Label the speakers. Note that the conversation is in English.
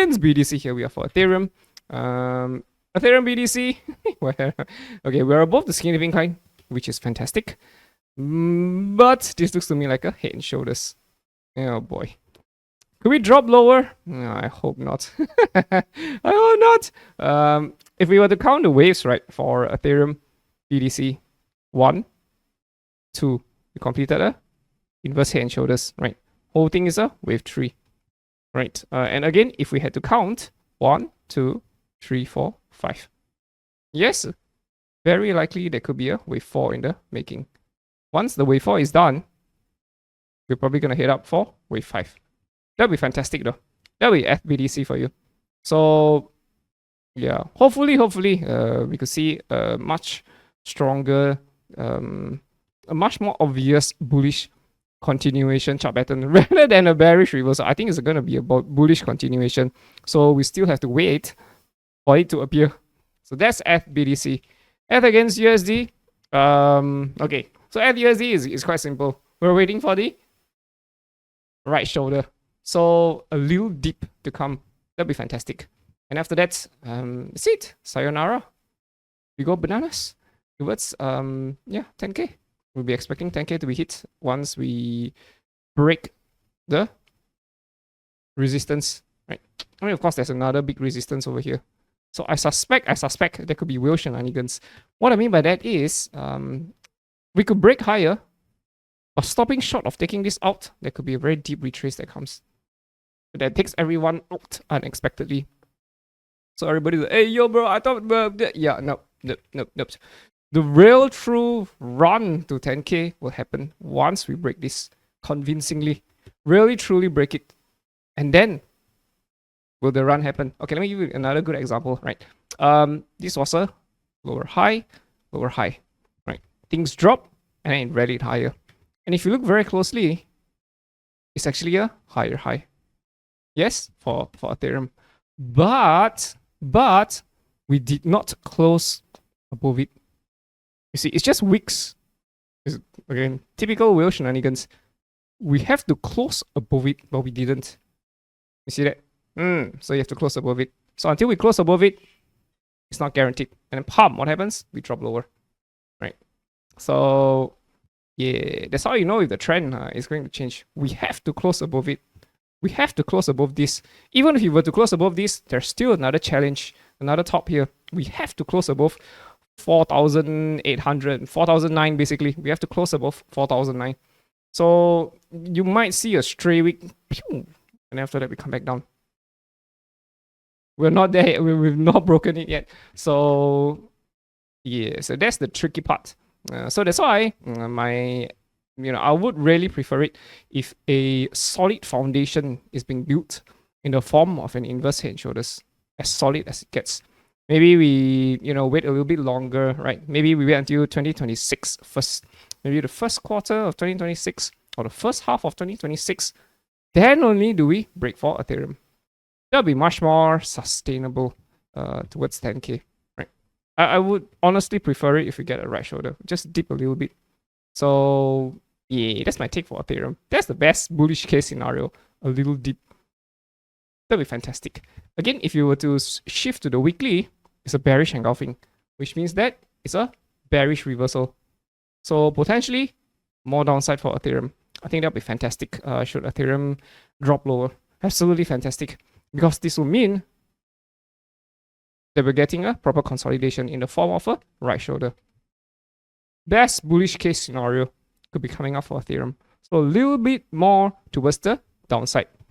Speaker 1: against BTC. Here we are for Ethereum. Ethereum BTC. Okay, we're above the skinny incline, which is fantastic. But this looks to me like a head and shoulders. Oh boy. Could we drop lower? No, I hope not. I hope not. If we were to count the waves, right, for Ethereum BTC, 1, 2, we completed a inverse head and shoulders, right? Whole thing is a wave 3, right? And again, if we had to count 1, 2, 3, 4, 5. Yes, very likely there could be a wave 4 in the making. Once the wave 4 is done, we're probably going to head up for wave 5. That'll be fantastic though. That'll be FBDC for you. So yeah, hopefully we could see a much stronger, a much more obvious bullish continuation chart pattern rather than a bearish reversal. I think it's going to be a bullish continuation. So we still have to wait for it to appear. So that's FBDC. ETH against USD. Okay, so ETH USD is quite simple. We're waiting for the right shoulder. So a little dip to come. That'll be fantastic. And after that, that's it. Sayonara. We go bananas towards 10k. We'll be expecting 10k to be hit once we break the resistance. Right. I mean, of course, there's another big resistance over here. So I suspect there could be whale shenanigans. What I mean by that is we could break higher, but stopping short of taking this out, there could be a very deep retrace that comes. That takes everyone out unexpectedly. So everybody's like, hey, yo, bro, I thought, yeah, nope. The real true run to 10k will happen once we break this convincingly. Really, truly break it. And then will the run happen? Okay, let me give you another good example, right? This was a lower high, right? Things drop and then it rallied higher. And if you look very closely, it's actually a higher high. Yes, for Ethereum. But we did not close above it. You see, it's just wicks. It's, again, typical whale shenanigans. We have to close above it, but we didn't. You see that? So you have to close above it. So until we close above it, it's not guaranteed. And then pump, what happens? We drop lower. Right? So yeah, that's how you know if the trend is going to change. We have to close above it. We have to close above this. Even if you were to close above this, there's still another challenge, another top here. We have to close above 4,800, 4,009 basically. We have to close above 4,009. So you might see a stray wick, and after that we come back down. We're not there yet. We've not broken it yet. So yeah, so that's the tricky part. So that's why I would really prefer it if a solid foundation is being built in the form of an inverse head and shoulders, as solid as it gets. Maybe we, wait a little bit longer, right? Maybe we wait until 2026 first. Maybe the first quarter of 2026 or the first half of 2026. Then only do we break for Ethereum. That'll be much more sustainable towards 10k, right? I would honestly prefer it if we get a right shoulder. Just dip a little bit. So yeah, that's my take for Ethereum. That's the best bullish case scenario. A little dip. That'd be fantastic. Again, if you were to shift to the weekly, it's a bearish engulfing, which means that it's a bearish reversal. So potentially more downside for Ethereum. I think that'd be fantastic. Should Ethereum drop lower? Absolutely fantastic. Because this will mean that we're getting a proper consolidation in the form of a right shoulder. Best bullish case scenario could be coming up for Ethereum. So a little bit more towards the downside.